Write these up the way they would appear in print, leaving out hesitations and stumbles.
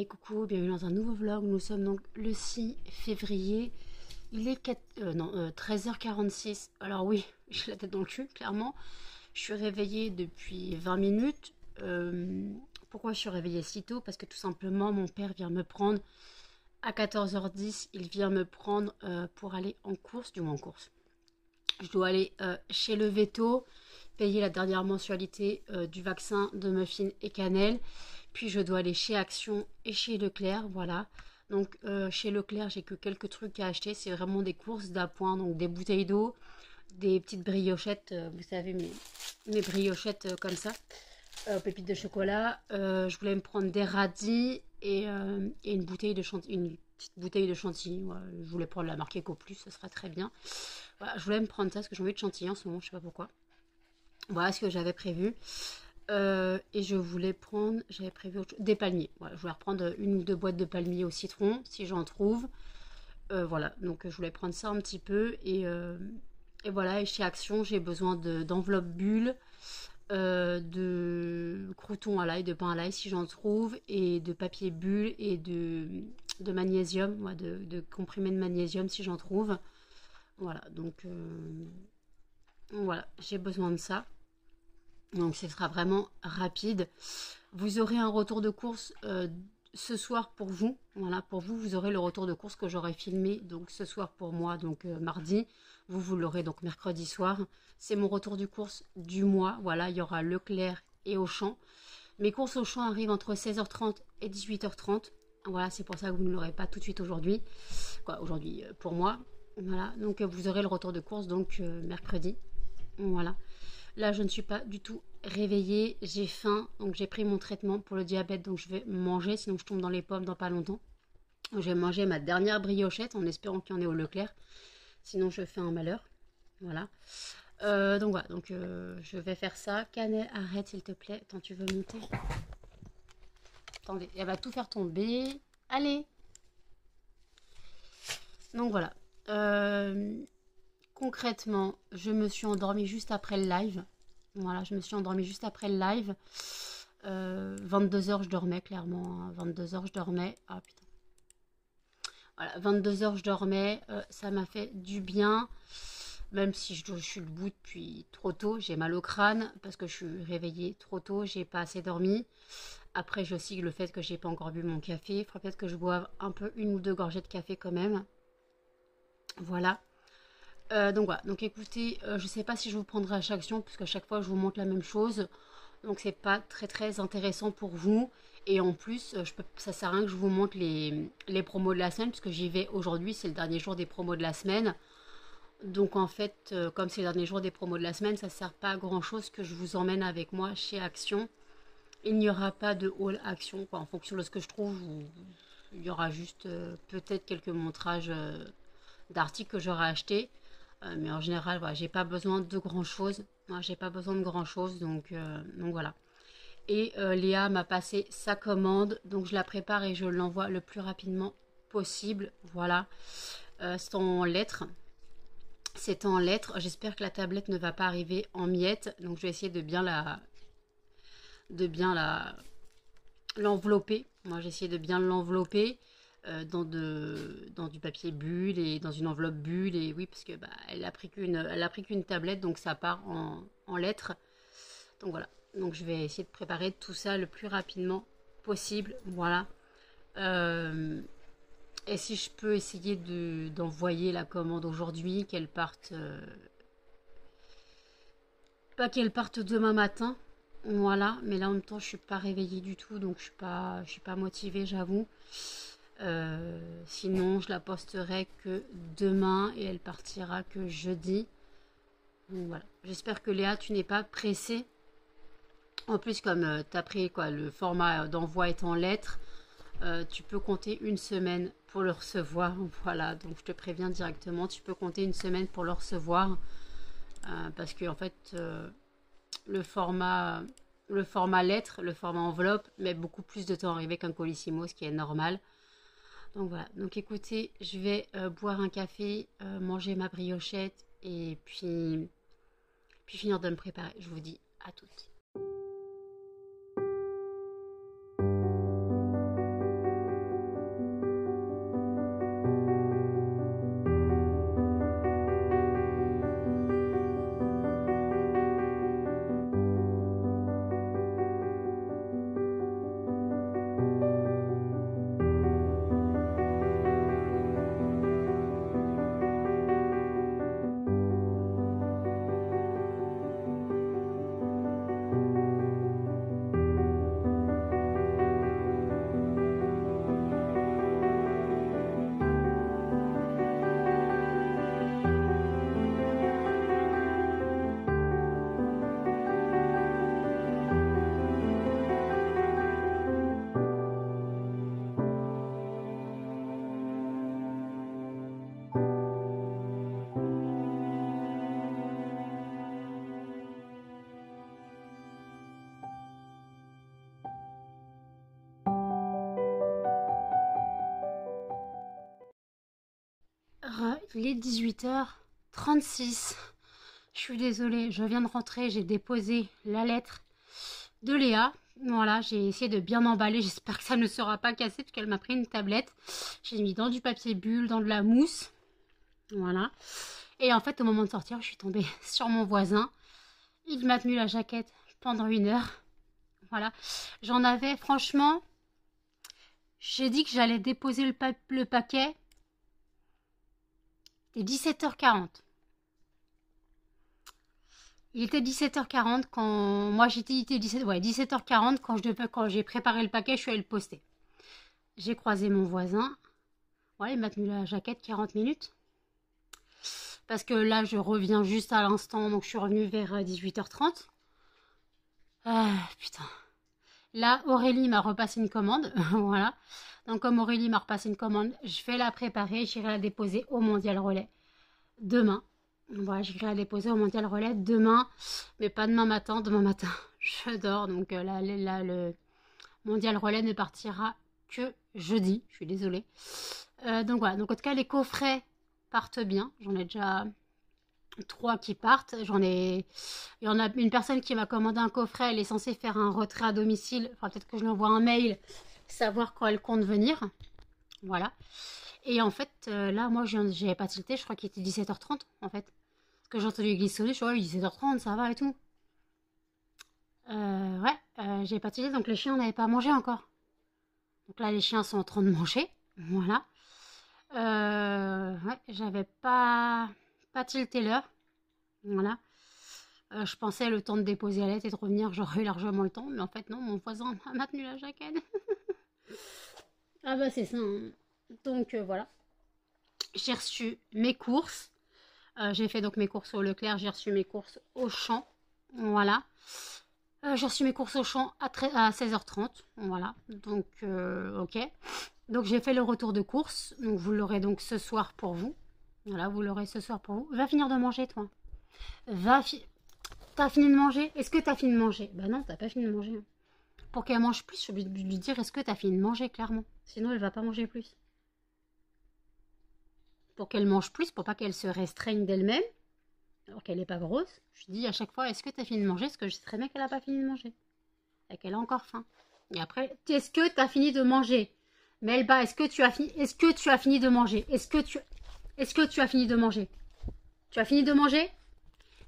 coucou, bienvenue dans un nouveau vlog. Nous sommes donc le 6 février. Il est 13h46. Alors oui, j'ai la tête dans le cul, clairement. Je suis réveillée depuis 20 minutes. Pourquoi je suis réveillée si tôt? Parce que tout simplement, mon père vient me prendre à 14h10. Il vient me prendre pour aller en course, du moins en course. Je dois aller chez le Veto, payer la dernière mensualité du vaccin de muffins et cannelle. Puis je dois aller chez Action et chez Leclerc, voilà. Donc chez Leclerc, j'ai que quelques trucs à acheter. C'est vraiment des courses d'appoint, donc des bouteilles d'eau, des petites briochettes, vous savez, mes briochettes comme ça, pépites de chocolat. Je voulais me prendre des radis et une bouteille de chantilly, une petite bouteille de chantilly. Voilà. Je voulais prendre la marque Eco Plus, ça serait très bien. Voilà, je voulais me prendre ça parce que j'ai envie de chantilly en ce moment, je sais pas pourquoi. Voilà ce que j'avais prévu. Et je voulais prendre, j'avais prévu des palmiers. Voilà, je voulais reprendre une ou deux boîtes de palmiers au citron, si j'en trouve. Voilà, donc je voulais prendre ça un petit peu. Et voilà, et chez Action, j'ai besoin d'enveloppes bulles, de croûtons à l'ail, de pain à l'ail, si j'en trouve, et de papier bulle et de magnésium, ouais, de comprimés de magnésium, si j'en trouve. Voilà, donc voilà, j'ai besoin de ça. Donc ce sera vraiment rapide. Vous aurez un retour de course ce soir pour vous. Voilà, pour vous, vous aurez le retour de course que j'aurai filmé donc ce soir pour moi, donc mardi. Vous l'aurez donc mercredi soir. C'est mon retour de course du mois. Voilà, il y aura Leclerc et Auchan. Mes courses Auchan arrivent entre 16h30 et 18h30. Voilà, c'est pour ça que vous ne l'aurez pas tout de suite aujourd'hui. Quoi, aujourd'hui pour moi. Voilà, donc vous aurez le retour de course donc mercredi. Voilà. Là, je ne suis pas du tout réveillée, j'ai faim, donc j'ai pris mon traitement pour le diabète, donc je vais manger, sinon je tombe dans les pommes dans pas longtemps. Donc, je vais manger ma dernière briochette en espérant qu'il y en ait au Leclerc, sinon je fais un malheur. Voilà. Donc voilà, donc je vais faire ça. Cannelle, arrête s'il te plaît. Attends, tu veux monter? Attendez, elle va tout faire tomber. Allez. Donc voilà. Concrètement, je me suis endormie juste après le live. Voilà, je me suis endormie juste après le live. 22h, je dormais clairement. Hein. 22h, je dormais. Ah putain. Voilà, 22h, je dormais. Ça m'a fait du bien. Même si je suis debout depuis trop tôt. J'ai mal au crâne parce que je suis réveillée trop tôt. J'ai pas assez dormi. Après, j'ai aussi le fait que j'ai pas encore bu mon café. Il faudrait peut-être que je boive un peu une ou deux gorgées de café quand même. Voilà. Donc voilà, donc écoutez, je sais pas si je vous prendrai à chaque action, puisque à chaque fois je vous montre la même chose, donc c'est pas très intéressant pour vous, et en plus, ça sert à rien que je vous montre les promos de la semaine, puisque j'y vais aujourd'hui, c'est le dernier jour des promos de la semaine, donc en fait, comme c'est le dernier jour des promos de la semaine, ça sert pas à grand chose que je vous emmène avec moi chez Action. Il n'y aura pas de haul Action, quoi, en fonction de ce que je trouve, il y aura juste peut-être quelques montrages d'articles que j'aurai achetés. Mais en général, voilà, j'ai pas besoin de grand chose. Moi, j'ai pas besoin de grand chose, donc voilà. Et Léa m'a passé sa commande, donc je la prépare et je l'envoie le plus rapidement possible. Voilà. C'est en lettres. C'est en lettres. J'espère que la tablette ne va pas arriver en miettes. Donc je vais essayer de bien l'envelopper. Moi, j'ai essayé de bien l'envelopper. Dans du papier bulle et dans une enveloppe bulle, et oui, parce que bah, elle a pris qu'une tablette, donc ça part en lettres. Donc voilà, donc je vais essayer de préparer tout ça le plus rapidement possible. Voilà. Et si je peux essayer d'envoyer la commande aujourd'hui, qu'elle parte pas qu'elle parte demain matin. Voilà, mais là en même temps je suis pas réveillée du tout, donc je suis pas motivée, j'avoue. Sinon, je la posterai que demain et elle partira que jeudi. Donc voilà. J'espère que Léa, tu n'es pas pressée. En plus, comme tu as pris quoi, le format d'envoi est en lettres, tu peux compter une semaine pour le recevoir. Voilà, donc je te préviens directement, tu peux compter une semaine pour le recevoir. Parce que en fait, le format lettre, le format enveloppe met beaucoup plus de temps à arriver qu'un colissimo, ce qui est normal. Donc voilà, donc écoutez, je vais boire un café, manger ma briochette et puis finir de me préparer. Je vous dis à toutes. Il est 18h36. Je suis désolée, je viens de rentrer, j'ai déposé la lettre de Léa. Voilà, j'ai essayé de bien emballer, j'espère que ça ne sera pas cassé parce qu'elle m'a pris une tablette. J'ai mis dans du papier bulle, dans de la mousse. Voilà. Et en fait, au moment de sortir, je suis tombée sur mon voisin. Il m'a tenu la jaquette pendant 1 heure. Voilà. J'en avais, franchement, j'ai dit que j'allais déposer le paquet. Il était 17h40. Il était 17h40 quand... Moi, j'étais 17h40 quand j'ai préparé le paquet, je suis allée le poster. J'ai croisé mon voisin. Voilà, il m'a tenu la jaquette 40 minutes. Parce que là, je reviens juste à l'instant, donc je suis revenue vers 18h30. Ah, putain. Là, Aurélie m'a repassé une commande. Voilà. Donc, comme Aurélie m'a repassé une commande, je vais la préparer. J'irai la déposer au Mondial Relais demain. Voilà, j'irai la déposer au Mondial Relais demain. Mais pas demain matin. Demain matin, je dors. Donc, là, le Mondial Relais ne partira que jeudi. Je suis désolée. Donc, voilà. Donc, en tout cas, les coffrets partent bien. J'en ai déjà 3 qui partent. Il y en a une personne qui m'a commandé un coffret. Elle est censée faire un retrait à domicile. Enfin, peut-être que je lui envoie un mail, savoir quand elle compte venir. Voilà. Et en fait, là, moi, j'avais pas tilté. Je crois qu'il était 17h30, en fait. Parce que j'ai entendu glissonner. Je suis oui, 17h30, ça va et tout. Ouais, j'avais pas tilté. Donc, les chiens n'avaient pas mangé encore. Donc là, les chiens sont en train de manger. Voilà. Ouais, j'avais pas tilté l'heure. Voilà. Je pensais le temps de déposer la lettre et de revenir, j'aurais eu largement le temps. Mais en fait, non, mon voisin m'a maintenu la jaquette. Ah bah c'est ça. Hein. Donc voilà. J'ai reçu mes courses. J'ai fait donc mes courses au Leclerc. J'ai reçu mes courses au Auchan. Voilà. J'ai reçu mes courses au Auchan à 16h30. Voilà. Donc, ok. Donc j'ai fait le retour de courses. Donc vous l'aurez donc ce soir pour vous. Voilà, vous l'aurez ce soir pour vous. Va finir de manger, toi. T'as fini de manger? Est-ce que t'as fini de manger? Bah non, t'as pas fini de manger. Pour qu'elle mange plus, je suis obligée de lui dire est-ce que t'as fini de manger, clairement. Sinon, elle va pas manger plus. Pour qu'elle mange plus, pour pas qu'elle se restreigne d'elle-même, alors qu'elle est pas grosse, je dis à chaque fois est-ce que t'as fini de manger? Parce que je sais très bien qu'elle a pas fini de manger. Et qu'elle a encore faim. Et après, est-ce que t'as fini de manger? Melba, est-ce que tu as fini? Est-ce que tu as fini de manger? Est-ce que tu as fini de manger? Tu as fini de manger?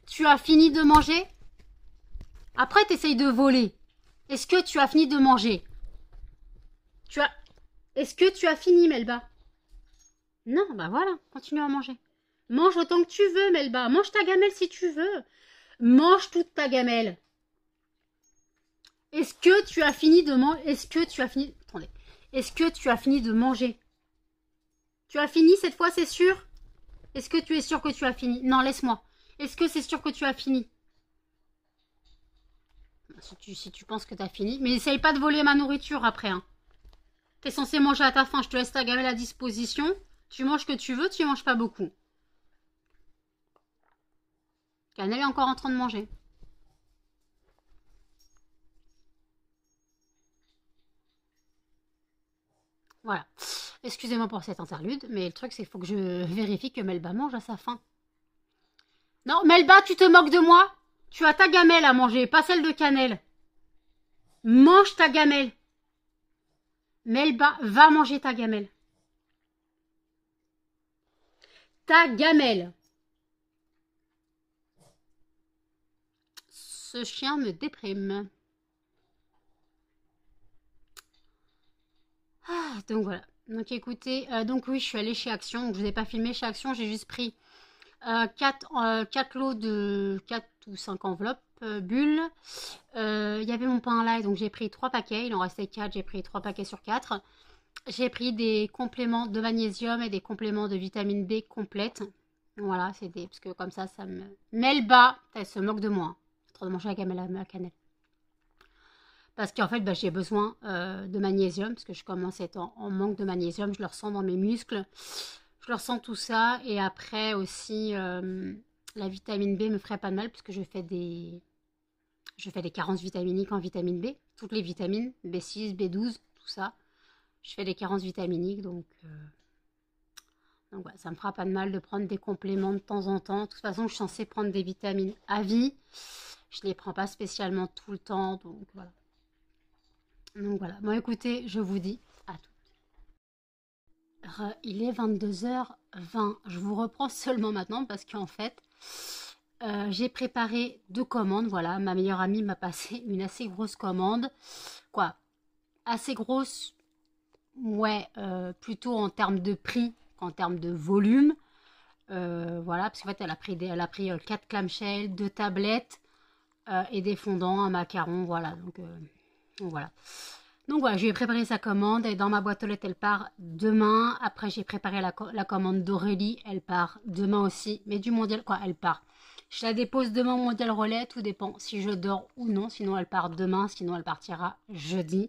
Tu as fini de manger? Après, t'essayes de voler. Est-ce que tu as fini de manger? Est-ce que tu as fini, Melba? Non, bah voilà, continue à manger. Mange autant que tu veux, Melba. Mange ta gamelle si tu veux. Mange toute ta gamelle. Est-ce que tu as fini de manger? Est-ce que tu as fini... Attendez. Est-ce que tu as fini de manger? Tu as fini cette fois, c'est sûr? Est-ce que tu es sûr que tu as fini? Non, laisse-moi. Est-ce que c'est sûr que tu as fini? Si tu penses que tu as fini. Mais essaye pas de voler ma nourriture après. Hein. Tu es censé manger à ta faim. Je te laisse ta gamelle à disposition. Tu manges ce que tu veux, tu manges pas beaucoup. Cannelle est encore en train de manger. Voilà. Excusez-moi pour cette interlude, mais le truc c'est qu'il faut que je vérifie que Melba mange à sa faim. Non, Melba, tu te moques de moi? Tu as ta gamelle à manger, pas celle de Cannelle. Mange ta gamelle. Melba, va manger ta gamelle. Ta gamelle. Ce chien me déprime. Ah, donc voilà. Donc écoutez, donc oui, je suis allée chez Action. Donc je vous ai pas filmé chez Action, j'ai juste pris 4 lots de 4 ou 5 enveloppes bulles. Il y avait mon pain là, donc j'ai pris 3 paquets. Il en restait 4, j'ai pris 3 paquets sur 4. J'ai pris des compléments de magnésium et des compléments de vitamine B complète. Voilà, c'est des... Parce que comme ça me... Melba, elle se moque de moi. C'est trop de manger la gamelle à la cannelle. Parce qu'en fait, bah, j'ai besoin de magnésium, parce que je commence à être en manque de magnésium. Je le ressens dans mes muscles. Je le ressens tout ça. Et après aussi, la vitamine B me ferait pas de mal, parce que je fais des carences vitaminiques en vitamine B. Toutes les vitamines, B6, B12, tout ça. Je fais des carences vitaminiques, donc Donc voilà, ça me fera pas de mal de prendre des compléments de temps en temps. De toute façon, je suis censée prendre des vitamines à vie. Je les prends pas spécialement tout le temps, donc voilà. Donc voilà. Bon, écoutez, je vous dis à tout. Il est 22h20. Je vous reprends seulement maintenant parce qu'en fait, j'ai préparé 2 commandes. Voilà, ma meilleure amie m'a passé une assez grosse commande. Quoi, assez grosse, ouais, plutôt en termes de prix qu'en termes de volume. Voilà, parce qu'en fait, elle a pris 4 clamshells, 2 tablettes et des fondants, un macaron. Voilà, donc voilà. Donc voilà, je lui ai préparé sa commande et dans ma boîte aux lettres, elle part demain. Après, j'ai préparé la commande d'Aurélie, elle part demain aussi. Mais du mondial, quoi, elle part. Je la dépose demain au mondial relais, tout dépend si je dors ou non. Sinon, elle part demain, sinon elle partira jeudi.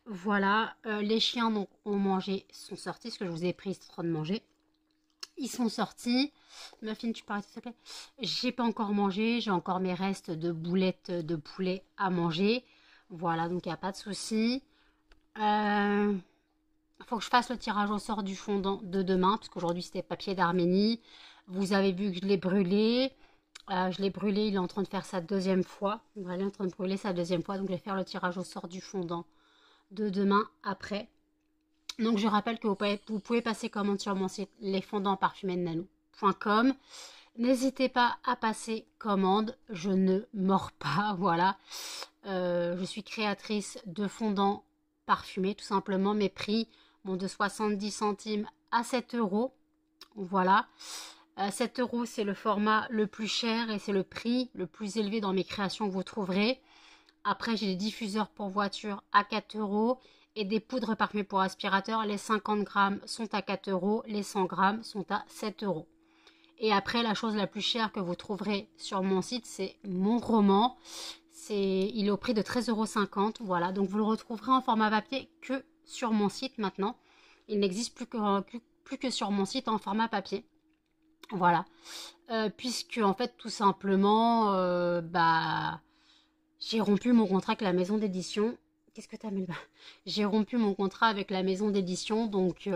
Voilà, les chiens donc, ont mangé, sont sortis, ce que je vous ai pris, c'est en train de manger. Ils sont sortis. Muffin, tu parles, s'il te plaît. J'ai pas encore mangé, j'ai encore mes restes de boulettes de poulet à manger. Voilà, donc il n'y a pas de souci. Faut que je fasse le tirage au sort du fondant de demain, parce qu'aujourd'hui c'était papier d'Arménie. Vous avez vu que je l'ai brûlé. Je l'ai brûlé, il est en train de faire sa deuxième fois. Voilà, il est en train de brûler sa deuxième fois, donc je vais faire le tirage au sort du fondant de demain après. Donc je rappelle que vous pouvez passer commande sur mon site lesfondantparfumésdenanou.com. N'hésitez pas à passer commande, je ne mords pas, voilà. Je suis créatrice de fondants parfumés, tout simplement. Mes prix vont de 70 centimes à 7 euros, voilà. 7 euros, c'est le format le plus cher et c'est le prix le plus élevé dans mes créations que vous trouverez. Après, j'ai des diffuseurs pour voiture à 4 euros et des poudres parfumées pour aspirateur. Les 50 grammes sont à 4 euros, les 100 grammes sont à 7 euros. Et après, la chose la plus chère que vous trouverez sur mon site, c'est mon roman. Il est au prix de 13,50 €. Voilà, donc vous le retrouverez en format papier que sur mon site maintenant. Il n'existe plus que sur mon site en format papier. Voilà. Puisque, en fait, tout simplement, j'ai rompu mon contrat avec la maison d'édition. Qu'est-ce que t'as mis là? J'ai rompu mon contrat avec la maison d'édition, donc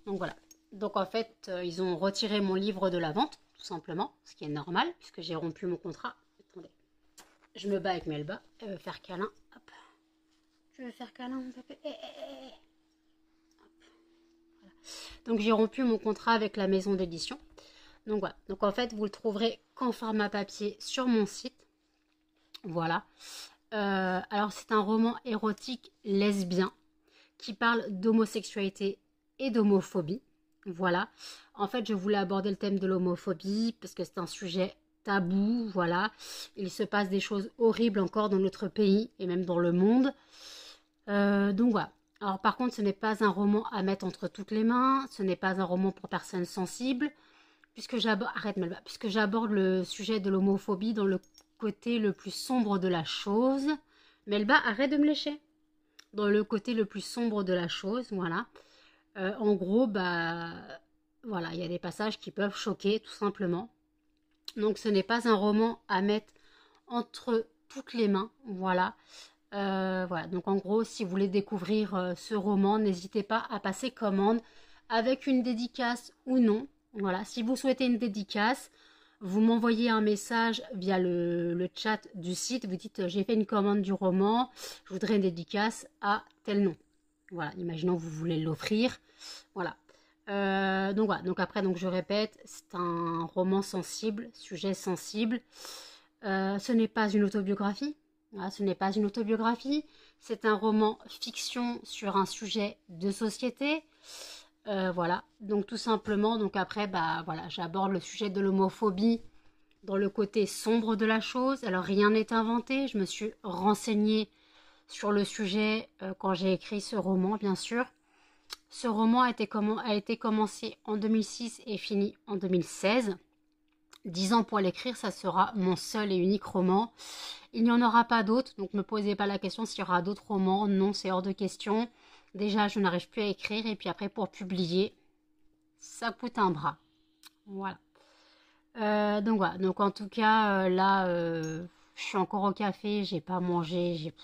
voilà. Donc en fait, ils ont retiré mon livre de la vente, tout simplement, ce qui est normal, puisque j'ai rompu mon contrat. Attendez, je me bats avec Melba, elle veut faire câlin. Hop. Je veux faire câlin, mon papa. Voilà. Donc j'ai rompu mon contrat avec la maison d'édition. Donc voilà. Donc en fait, vous le trouverez qu'en format papier sur mon site. Voilà. Alors c'est un roman érotique lesbien qui parle d'homosexualité et d'homophobie. Voilà. En fait, je voulais aborder le thème de l'homophobie parce que c'est un sujet tabou. Voilà. Il se passe des choses horribles encore dans notre pays et même dans le monde. Donc voilà. Alors par contre, ce n'est pas un roman à mettre entre toutes les mains. Ce n'est pas un roman pour personnes sensibles. Puisque j'aborde le sujet de l'homophobie dans le côté le plus sombre de la chose. Melba, arrête de me lécher. Dans le côté le plus sombre de la chose, voilà. En gros, voilà, il y a des passages qui peuvent choquer, tout simplement. Donc, ce n'est pas un roman à mettre entre toutes les mains, voilà. Voilà, donc en gros, si vous voulez découvrir ce roman, n'hésitez pas à passer commande avec une dédicace ou non. Voilà, si vous souhaitez une dédicace, vous m'envoyez un message via le chat du site. Vous dites, j'ai fait une commande du roman, je voudrais une dédicace à tel nom. Voilà, imaginons que vous voulez l'offrir. Voilà. Donc voilà, donc après, donc je répète, c'est un roman sensible, sujet sensible. Ce n'est pas une autobiographie. Voilà, ce n'est pas une autobiographie. C'est un roman fiction sur un sujet de société. Voilà, donc tout simplement, donc après, voilà, j'aborde le sujet de l'homophobie dans le côté sombre de la chose. Alors rien n'est inventé, je me suis renseignée sur le sujet quand j'ai écrit ce roman, bien sûr. Ce roman a été commencé en 2006 et fini en 2016. 10 ans pour l'écrire, ça sera mon seul et unique roman. Il n'y en aura pas d'autres, donc ne me posez pas la question s'il y aura d'autres romans. Non, c'est hors de question. Déjà, je n'arrive plus à écrire et puis après, pour publier, ça coûte un bras. Voilà. Donc voilà. Donc en tout cas, là, je suis encore au café, j'ai pas mangé,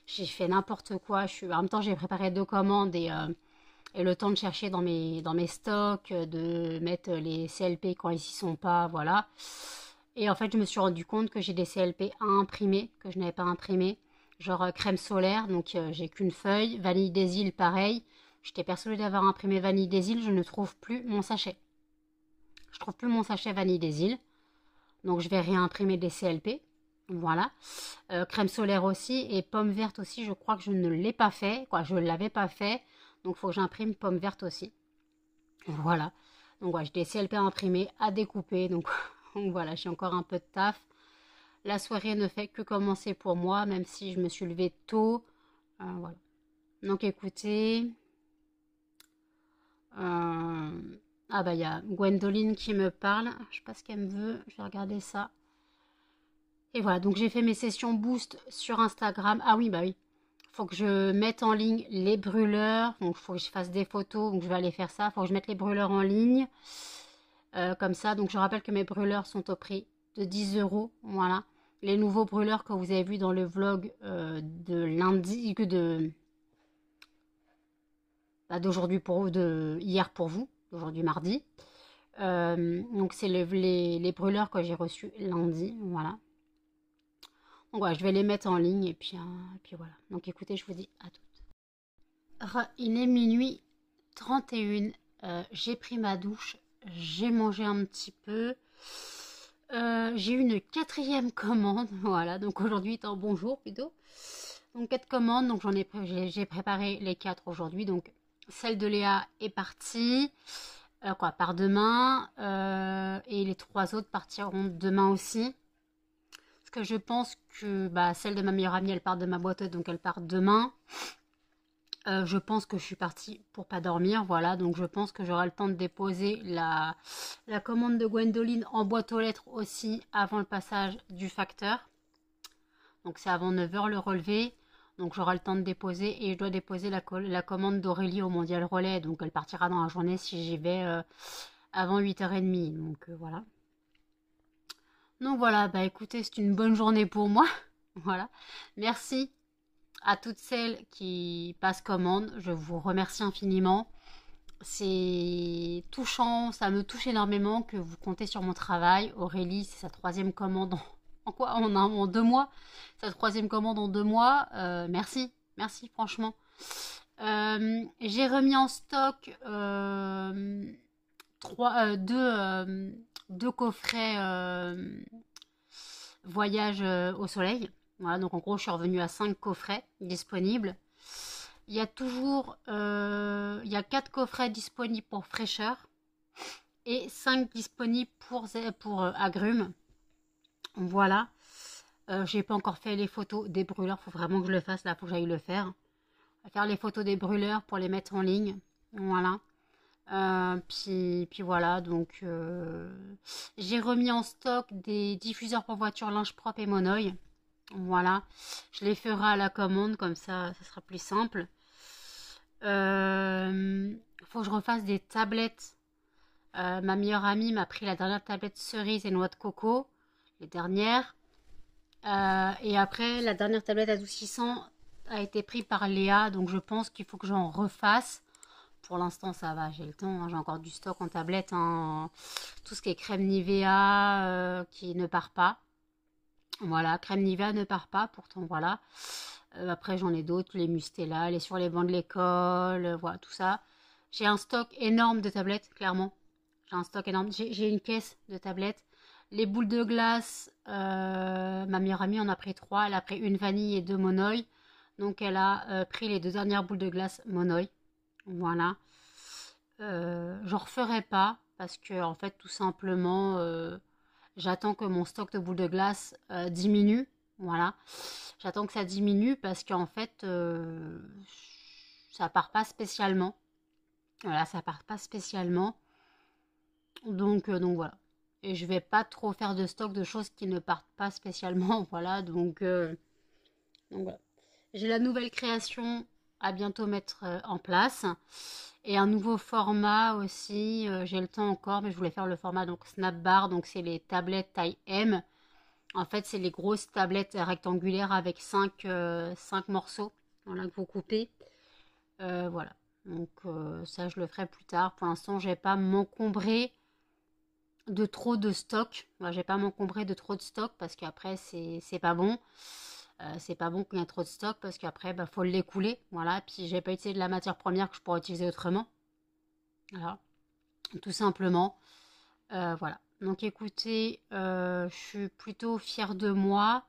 j'ai fait n'importe quoi. En même temps, j'ai préparé 2 commandes et et le temps de chercher dans mes stocks, de mettre les CLP quand ils n'y sont pas, voilà. Et en fait, je me suis rendu compte que j'ai des CLP à imprimer, que je n'avais pas imprimé. Genre crème solaire, donc j'ai qu'une feuille. Vanille des îles, pareil. J'étais persuadée d'avoir imprimé Vanille des îles, je ne trouve plus mon sachet. Je trouve plus mon sachet Vanille des îles. Donc je vais réimprimer des CLP. Voilà. Crème solaire aussi. Et pomme verte aussi, je crois que je ne l'ai pas fait. Quoi, je ne l'avais pas fait. Donc il faut que j'imprime pomme verte aussi. Voilà. Donc ouais, j'ai des CLP à imprimer, à découper. Donc voilà, j'ai encore un peu de taf. La soirée ne fait que commencer pour moi, même si je me suis levée tôt. Voilà. Donc écoutez. Ah bah il y a Gwendoline qui me parle. Je sais pas ce qu'elle me veut. Je vais regarder ça. Et voilà, donc j'ai fait mes sessions boost sur Instagram. Ah oui, bah oui. Faut que je mette en ligne les brûleurs. Donc il faut que je fasse des photos. Donc je vais aller faire ça. Faut que je mette les brûleurs en ligne. Comme ça. Donc je rappelle que mes brûleurs sont au prix de 10 euros. Voilà. Les nouveaux brûleurs que vous avez vus dans le vlog de lundi, d'aujourd'hui pour vous, de hier pour vous, d'aujourd'hui mardi. Donc c'est les brûleurs que j'ai reçus lundi. Voilà. Donc voilà, je vais les mettre en ligne et puis voilà. Donc écoutez, je vous dis à toutes. Il est minuit 31. J'ai pris ma douche. J'ai mangé un petit peu. J'ai eu une quatrième commande. Voilà, donc aujourd'hui est un bon jour plutôt. Donc 4 commandes. Donc j'ai préparé les 4 aujourd'hui. Donc celle de Léa est partie. Part demain. Et les 3 autres partiront demain aussi. Parce que je pense que celle de ma meilleure amie, elle part de ma boîte, donc elle part demain. Je pense que je suis partie pour pas dormir, voilà. Donc je pense que j'aurai le temps de déposer la commande de Gwendoline en boîte aux lettres aussi avant le passage du facteur. Donc c'est avant 9 h le relevé. Donc j'aurai le temps de déposer et je dois déposer la commande d'Aurélie au Mondial Relais. Donc elle partira dans la journée si j'y vais avant 8 h 30. Donc voilà. Donc voilà, écoutez, c'est une bonne journée pour moi. Voilà. Merci à toutes celles qui passent commande. Je vous remercie infiniment. C'est touchant, ça me touche énormément que vous comptez sur mon travail. Aurélie, c'est sa 3e commande en quoi en 2 mois. Sa 3e commande en 2 mois. Merci, merci franchement. J'ai remis en stock 2 coffrets voyage au soleil. Voilà, donc en gros, je suis revenue à 5 coffrets disponibles. Il y a toujours 4 coffrets disponibles pour fraîcheur et 5 disponibles pour agrumes. Voilà. J'ai pas encore fait les photos des brûleurs. Faut vraiment que je le fasse. Là, faut que j'aille le faire. Je vais faire les photos des brûleurs pour les mettre en ligne. Voilà. Puis voilà, donc j'ai remis en stock des diffuseurs pour voiture linge propre et monoeil. Voilà, je les ferai à la commande, comme ça sera plus simple. Faut que je refasse des tablettes. Ma meilleure amie m'a pris la dernière tablette cerise et noix de coco, les dernières. Et après, la dernière tablette adoucissant a été prise par Léa, donc je pense qu'il faut que j'en refasse. Pour l'instant, ça va, j'ai le temps. Hein, j'ai encore du stock en tablette. Hein, tout ce qui est crème Nivea qui ne part pas. Voilà, crème Nivea ne part pas, pourtant, voilà. Après, j'en ai d'autres, les Mustela, les sur les bancs de l'école, voilà, tout ça. J'ai un stock énorme de tablettes, clairement. J'ai un stock énorme. J'ai une caisse de tablettes. Les boules de glace, ma meilleure amie en a pris 3. Elle a pris une vanille et 2 monoï. Donc, elle a pris les 2 dernières boules de glace monoï. Voilà. J'en referai pas parce que en fait tout simplement j'attends que mon stock de boules de glace diminue. Voilà. J'attends que ça diminue parce qu'en fait ça part pas spécialement. Voilà, ça part pas spécialement. Donc voilà. Et je vais pas trop faire de stock de choses qui ne partent pas spécialement. Voilà, donc voilà. J'ai la nouvelle création à bientôt mettre en place. Et un nouveau format aussi, j'ai le temps encore, mais je voulais faire le format donc Snap Bar, donc c'est les tablettes taille M. En fait, c'est les grosses tablettes rectangulaires avec 5 morceaux, voilà, que vous coupez. Voilà. Donc ça, je le ferai plus tard. Pour l'instant, je vais pas m'encombrer de trop de stock. Moi, je vais pas m'encombrer de trop de stock parce qu'après, c'est pas bon. C'est pas bon qu'il y ait trop de stock parce qu'après, bah, faut l'écouler. Voilà. Puis, j'ai pas utilisé de la matière première que je pourrais utiliser autrement. Voilà. Tout simplement. Voilà. Donc, écoutez, je suis plutôt fière de moi.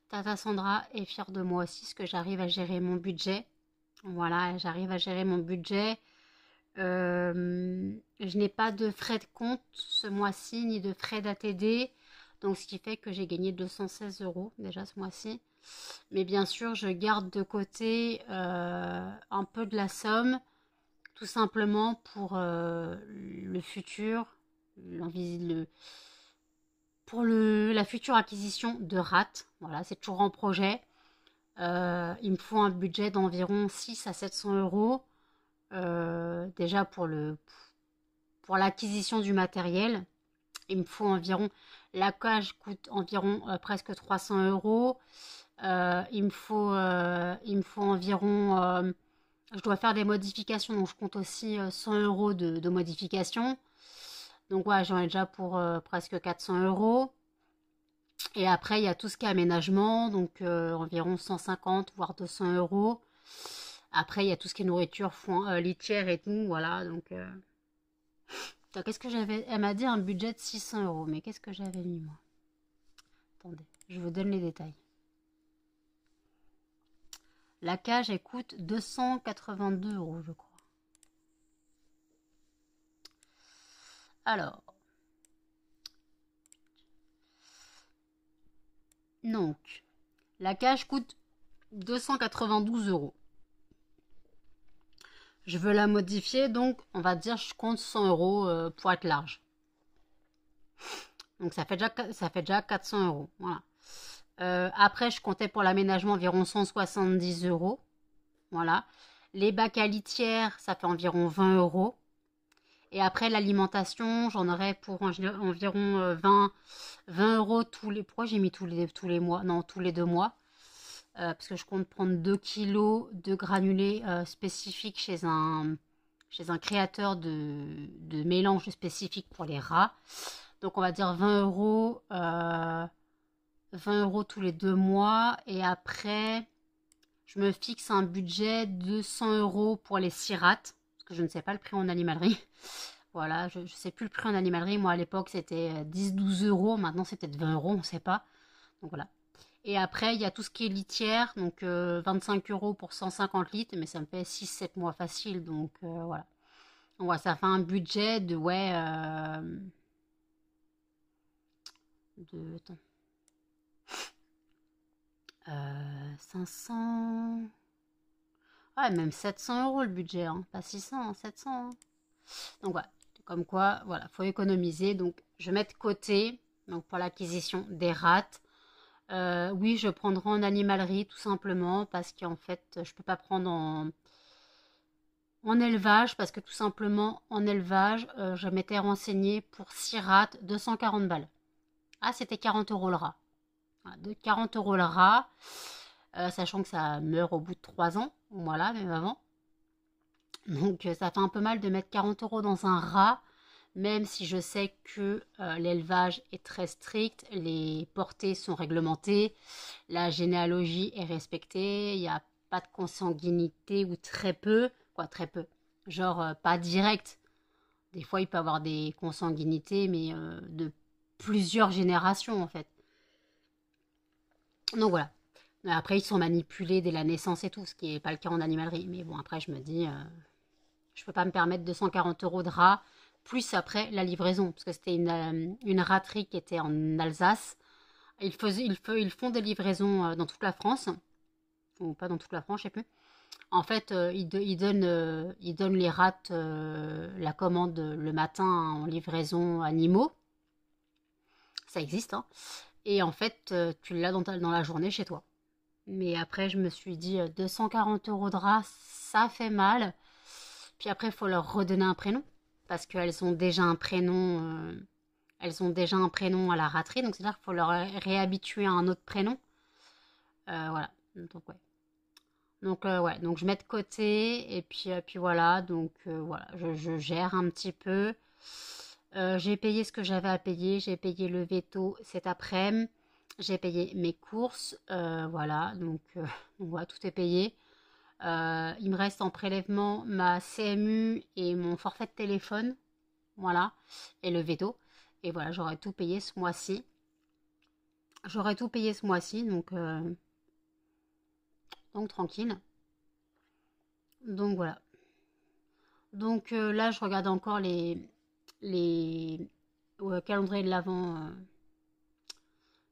Tata Sandra est fière de moi aussi parce que j'arrive à gérer mon budget. Voilà, j'arrive à gérer mon budget. Je n'ai pas de frais de compte ce mois-ci, ni de frais d'ATD. Donc, ce qui fait que j'ai gagné 216 euros déjà ce mois-ci. Mais bien sûr, je garde de côté un peu de la somme, tout simplement pour le futur, pour la future acquisition de rats. Voilà, c'est toujours en projet. Il me faut un budget d'environ 6 à 700 euros. Déjà pour l'acquisition du matériel. Il me faut environ, la cage coûte environ presque 300 euros. Il me faut environ, je dois faire des modifications, donc je compte aussi 100 euros de modifications. Donc ouais, j'en ai déjà pour presque 400 euros. Et après, il y a tout ce qui est aménagement, donc environ 150 voire 200 euros. Après, il y a tout ce qui est nourriture, foin, litière et tout, voilà. Donc, qu'est-ce que j'avais? Elle m'a dit un budget de 600 euros, mais qu'est-ce que j'avais mis moi? Attendez, je vous donne les détails. La cage, elle coûte 282 euros, je crois. Alors, donc, la cage coûte 292 euros. Je veux la modifier, donc on va dire je compte 100 euros pour être large. Donc ça fait déjà 400 euros. Voilà. Après, je comptais pour l'aménagement environ 170 euros. Voilà. Les bacs à litière, ça fait environ 20 euros. Et après, l'alimentation, j'en aurais pour environ 20 euros tous les... Pourquoi j'ai mis tous les mois? Non, tous les 2 mois. Parce que je compte prendre 2 kilos de granulés spécifiques chez un créateur de mélange spécifique pour les rats. Donc on va dire 20 euros, 20 euros tous les 2 mois. Et après, je me fixe un budget de 100 euros pour les 6 rats. Parce que je ne sais pas le prix en animalerie. Voilà, je ne sais plus le prix en animalerie. Moi à l'époque c'était 10-12 euros. Maintenant c'est peut-être 20 euros, on ne sait pas. Donc voilà. Et après, il y a tout ce qui est litière, donc 25 euros pour 150 litres, mais ça me fait 6-7 mois facile, donc voilà. Donc voilà, ça fait un budget de, ouais, attends, 500, ouais, même 700 euros le budget, hein, pas 600, hein, 700. Hein. Donc voilà, comme quoi, voilà, faut économiser, donc je mets de côté, donc pour l'acquisition des rats. Oui, je prendrai en animalerie tout simplement parce qu'en fait, je peux pas prendre en élevage parce que tout simplement en élevage, je m'étais renseignée pour 6 rats, 240 balles. Ah, c'était 40 euros le rat. Voilà, de 40 euros le rat, sachant que ça meurt au bout de 3 ans, voilà, même avant. Donc ça fait un peu mal de mettre 40 euros dans un rat, même si je sais que l'élevage est très strict, les portées sont réglementées, la généalogie est respectée, il n'y a pas de consanguinité ou très peu, quoi très peu, genre pas direct. Des fois il peut y avoir des consanguinités, mais de plusieurs générations en fait. Donc voilà. Après ils sont manipulés dès la naissance et tout, ce qui n'est pas le cas en animalerie. Mais bon après je me dis, je peux pas me permettre 240 euros de rat, plus après la livraison, parce que c'était une raterie qui était en Alsace. Ils font des livraisons dans toute la France, ou pas dans toute la France, je sais plus. En fait, ils donnent les rats la commande le matin en livraison animaux. Ça existe, hein. Et en fait, tu l'as dans la journée chez toi. Mais après, je me suis dit, 240 euros de rat, ça fait mal. Puis après, il faut leur redonner un prénom. Parce qu'elles ont déjà un prénom. Elles ont déjà un prénom à la raterie. Donc c'est-à-dire qu'il faut leur réhabituer à un autre prénom. Voilà. Donc ouais. Donc ouais, donc je mets de côté et puis voilà, donc voilà, je gère un petit peu. J'ai payé ce que j'avais à payer, j'ai payé le veto cet après-midi, j'ai payé mes courses, voilà, donc voilà, tout est payé. Il me reste en prélèvement ma CMU et mon forfait de téléphone, voilà, et le veto. Et voilà, j'aurais tout payé ce mois-ci. J'aurais tout payé ce mois-ci, donc tranquille. Donc voilà. Donc là, je regarde encore les calendriers de l'avant,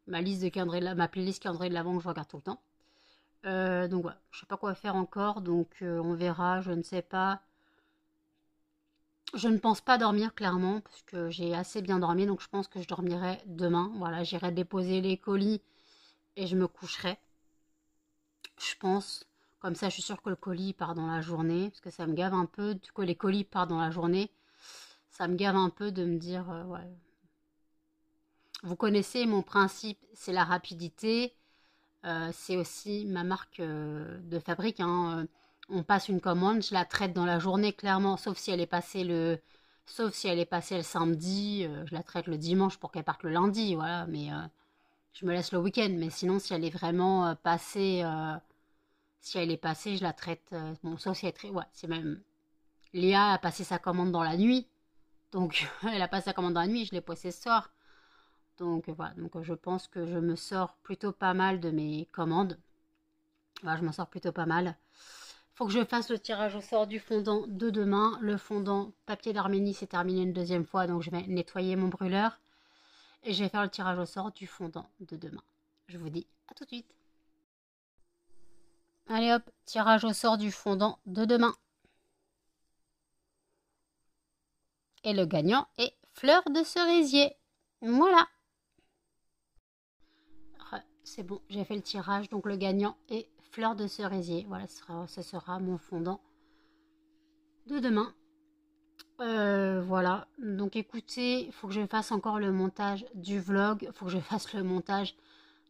ma liste de calendrier ma playlist calendrier de l'avant que je regarde tout le temps. Donc voilà, je sais pas quoi faire encore, donc on verra, je ne sais pas. Je ne pense pas dormir clairement, parce que j'ai assez bien dormi, donc je pense que je dormirai demain. Voilà, j'irai déposer les colis et je me coucherai. Je pense, comme ça je suis sûre que le colis part dans la journée, parce que ça me gave un peu, que les colis partent dans la journée. Ça me gave un peu de me dire, ouais. Vous connaissez mon principe, c'est la rapidité. C'est aussi ma marque de fabrique, hein. On passe une commande, je la traite dans la journée clairement, sauf si elle est passée le samedi, je la traite le dimanche pour qu'elle parte le lundi, voilà. Mais je me laisse le week-end. Mais sinon, si elle est vraiment si elle est passée, je la traite. Bon, sauf si elle est ouais, c'est même. Léa a passé sa commande dans la nuit, donc elle a passé sa commande dans la nuit, je l'ai posée ce soir. Donc voilà, donc je pense que je me sors plutôt pas mal de mes commandes. Voilà, je m'en sors plutôt pas mal. Faut que je fasse le tirage au sort du fondant de demain. Le fondant papier d'Arménie s'est terminé une deuxième fois, donc je vais nettoyer mon brûleur. Et je vais faire le tirage au sort du fondant de demain. Je vous dis à tout de suite. Allez hop, tirage au sort du fondant de demain. Et le gagnant est Fleur de Cerisier. Voilà. C'est bon, j'ai fait le tirage, donc le gagnant est Fleur de Cerisier. Voilà, ce sera mon fondant de demain. Voilà, donc écoutez, il faut que je fasse encore le montage du vlog, il faut que je fasse le montage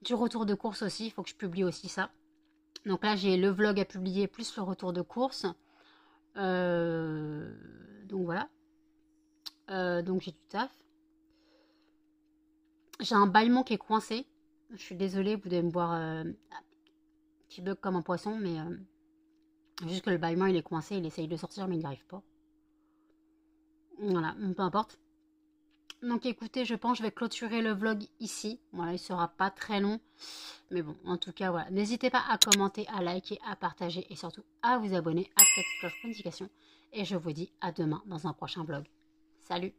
du retour de course aussi, il faut que je publie aussi ça. Donc là, j'ai le vlog à publier plus le retour de course. Donc voilà. Donc j'ai du taf. J'ai un bâillement qui est coincé. Je suis désolée, vous devez me voir qui bug comme un poisson, mais juste que le bâillement il est coincé, il essaye de sortir mais il n'y arrive pas. Voilà, peu importe. Donc écoutez, je pense que je vais clôturer le vlog ici. Voilà, il sera pas très long. Mais bon, en tout cas, voilà. N'hésitez pas à commenter, à liker, à partager et surtout à vous abonner, à activer la cloche de notification. Et je vous dis à demain dans un prochain vlog. Salut!